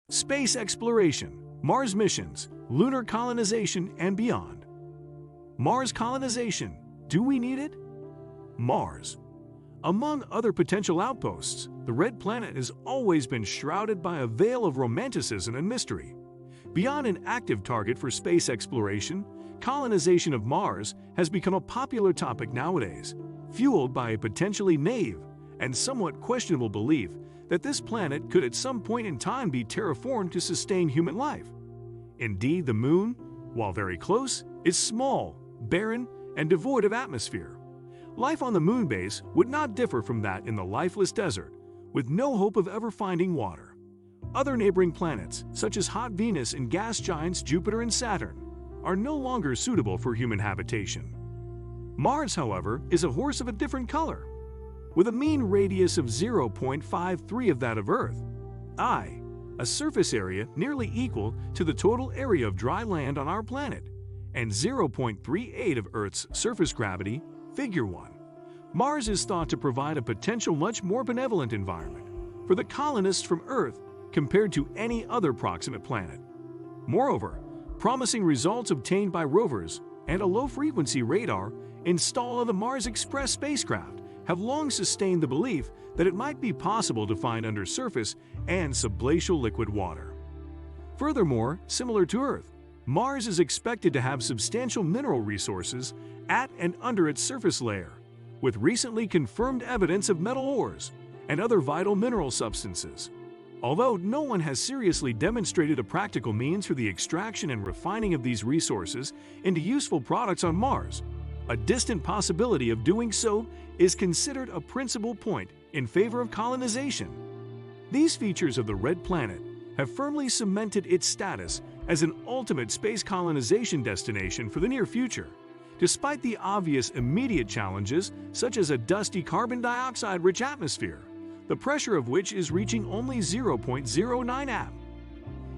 Space exploration, Mars missions, lunar colonization, and beyond. Mars colonization. Do we need it? Mars. Among other potential outposts, the red planet has always been shrouded by a veil of romanticism and mystery. Beyond an active target for space exploration, colonization of Mars has become a popular topic nowadays, fueled by a potentially naive and somewhat questionable belief that this planet could at some point in time be terraformed to sustain human life. Indeed, the Moon, while very close, is small, barren, and devoid of atmosphere. Life on the Moon base would not differ from that in the lifeless desert, with no hope of ever finding water. Other neighboring planets, such as hot Venus and gas giants Jupiter and Saturn, are no longer suitable for human habitation. Mars, however, is a horse of a different color. With a mean radius of 0.53 of that of Earth, a surface area nearly equal to the total area of dry land on our planet, and 0.38 of Earth's surface gravity, figure 1. Mars is thought to provide a potential much more benevolent environment for the colonists from Earth compared to any other proximate planet. Moreover, promising results obtained by rovers and a low-frequency radar installed on the Mars Express spacecraft have long sustained the belief that it might be possible to find undersurface and subglacial liquid water. Furthermore, similar to Earth, Mars is expected to have substantial mineral resources at and under its surface layer, with recently confirmed evidence of metal ores and other vital mineral substances. Although no one has seriously demonstrated a practical means for the extraction and refining of these resources into useful products on Mars, a distant possibility of doing so is considered a principal point in favor of colonization. These features of the red planet have firmly cemented its status as an ultimate space colonization destination for the near future, despite the obvious immediate challenges such as a dusty carbon dioxide-rich atmosphere, the pressure of which is reaching only 0.09 atm.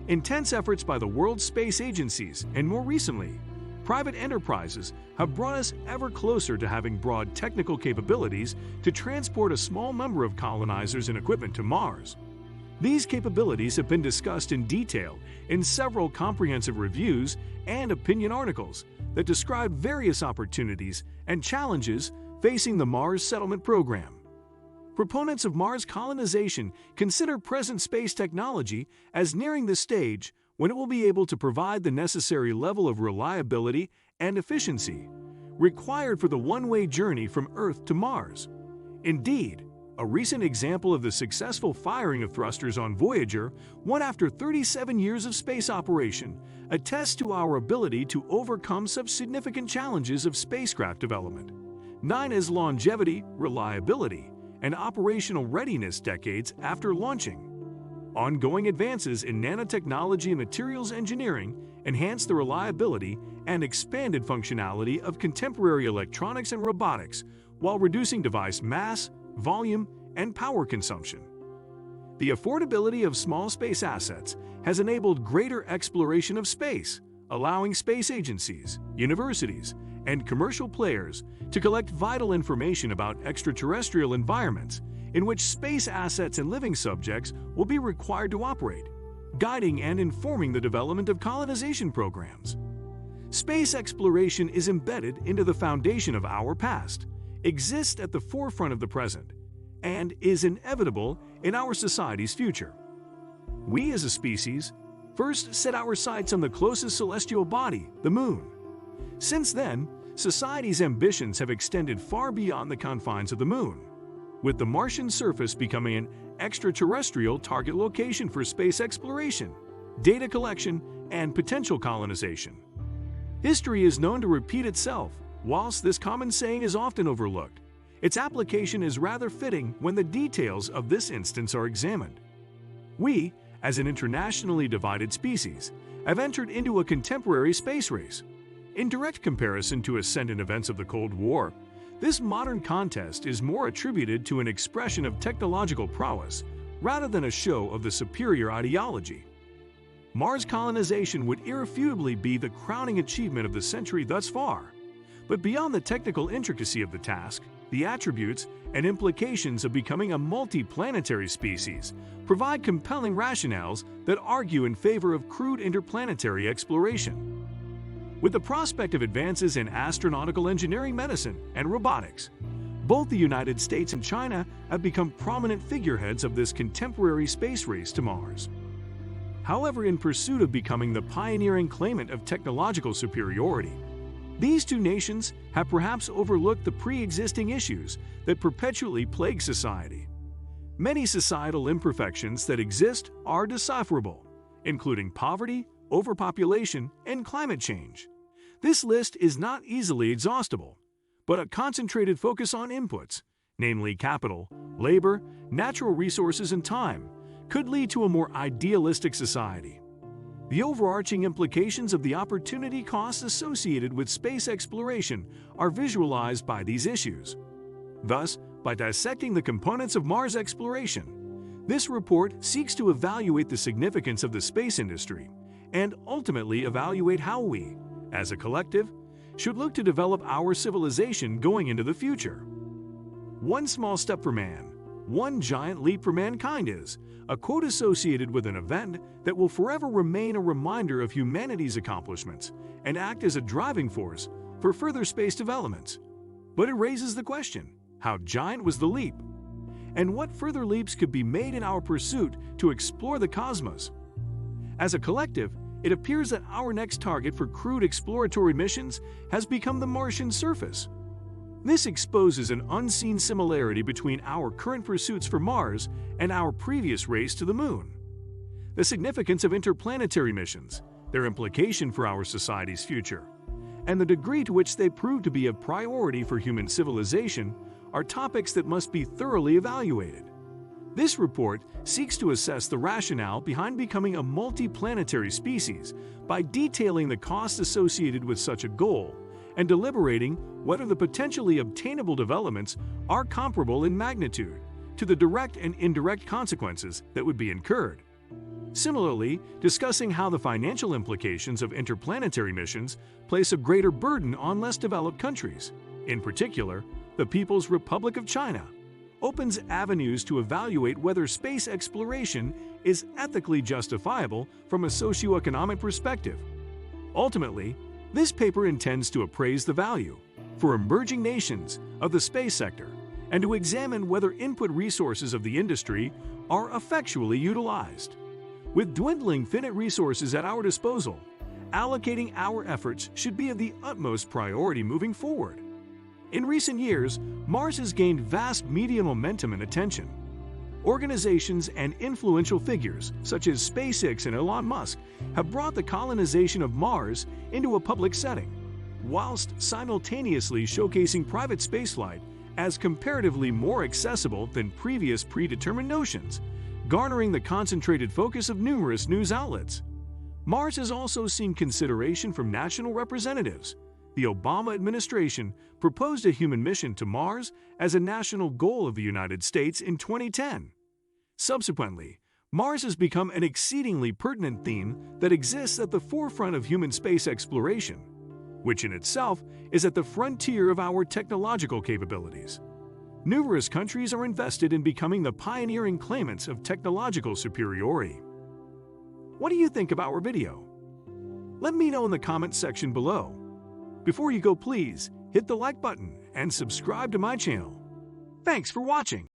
Intense efforts by the world's space agencies and, more recently, private enterprises have brought us ever closer to having broad technical capabilities to transport a small number of colonizers and equipment to Mars. These capabilities have been discussed in detail in several comprehensive reviews and opinion articles that describe various opportunities and challenges facing the Mars settlement program. Proponents of Mars colonization consider present space technology as nearing the stage when it will be able to provide the necessary level of reliability and efficiency required for the one-way journey from Earth to Mars. Indeed, a recent example of the successful firing of thrusters on Voyager, one after 37 years of space operation, attests to our ability to overcome such significant challenges of spacecraft development. NASA's longevity, reliability, and operational readiness decades after launching. Ongoing advances in nanotechnology and materials engineering enhance the reliability and expanded functionality of contemporary electronics and robotics while reducing device mass, volume, and power consumption. The affordability of small space assets has enabled greater exploration of space, allowing space agencies, universities, and commercial players to collect vital information about extraterrestrial environments in which space assets and living subjects will be required to operate, guiding and informing the development of colonization programs. Space exploration is embedded into the foundation of our past, exists at the forefront of the present, and is inevitable in our society's future. We as a species first set our sights on the closest celestial body, the Moon. Since then, society's ambitions have extended far beyond the confines of the Moon, with the Martian surface becoming an extraterrestrial target location for space exploration, data collection, and potential colonization. History is known to repeat itself. Whilst this common saying is often overlooked, its application is rather fitting when the details of this instance are examined. We, as an internationally divided species, have entered into a contemporary space race. In direct comparison to ascendant events of the Cold War, this modern contest is more attributed to an expression of technological prowess rather than a show of the superior ideology. Mars colonization would irrefutably be the crowning achievement of the century thus far. But beyond the technical intricacy of the task, The attributes and implications of becoming a multi-planetary species provide compelling rationales that argue in favor of crewed interplanetary exploration. With the prospect of advances in astronautical engineering, medicine, and robotics, both the United States and China have become prominent figureheads of this contemporary space race to Mars. However, in pursuit of becoming the pioneering claimant of technological superiority, these two nations have perhaps overlooked the pre-existing issues that perpetually plague society. Many societal imperfections that exist are decipherable, including poverty, overpopulation, and climate change. This list is not easily exhaustible, but a concentrated focus on inputs, namely capital, labor, natural resources, and time, could lead to a more idealistic society. The overarching implications of the opportunity costs associated with space exploration are visualized by these issues. Thus, by dissecting the components of Mars exploration, this report seeks to evaluate the significance of the space industry and ultimately evaluate how we, as a collective, should look to develop our civilization going into the future. One small step for man, one giant leap for mankind is a quote associated with an event that will forever remain a reminder of humanity's accomplishments and act as a driving force for further space developments. But it raises the question, how giant was the leap? And what further leaps could be made in our pursuit to explore the cosmos? As a collective, it appears that our next target for crewed exploratory missions has become the Martian surface. This exposes an unseen similarity between our current pursuits for Mars and our previous race to the Moon. The significance of interplanetary missions, their implication for our society's future, and the degree to which they prove to be a priority for human civilization are topics that must be thoroughly evaluated. This report seeks to assess the rationale behind becoming a multi-planetary species by detailing the costs associated with such a goal and deliberating whether the potentially obtainable developments are comparable in magnitude to the direct and indirect consequences that would be incurred. Similarly, discussing how the financial implications of interplanetary missions place a greater burden on less developed countries, in particular, the People's Republic of China, opens avenues to evaluate whether space exploration is ethically justifiable from a socioeconomic perspective. Ultimately, this paper intends to appraise the value, for emerging nations, of the space sector and to examine whether input resources of the industry are effectually utilized. With dwindling finite resources at our disposal, allocating our efforts should be of the utmost priority moving forward. In recent years, Mars has gained vast media momentum and attention. Organizations and influential figures, such as SpaceX and Elon Musk, have brought the colonization of Mars into a public setting, whilst simultaneously showcasing private spaceflight as comparatively more accessible than previous predetermined notions, garnering the concentrated focus of numerous news outlets. Mars has also seen consideration from national representatives. The Obama administration proposed a human mission to Mars as a national goal of the United States in 2010. Subsequently, Mars has become an exceedingly pertinent theme that exists at the forefront of human space exploration, which in itself is at the frontier of our technological capabilities. Numerous countries are invested in becoming the pioneering claimants of technological superiority. What do you think of our video? Let me know in the comments section below. Before you go, please hit the like button and subscribe to my channel. Thanks for watching.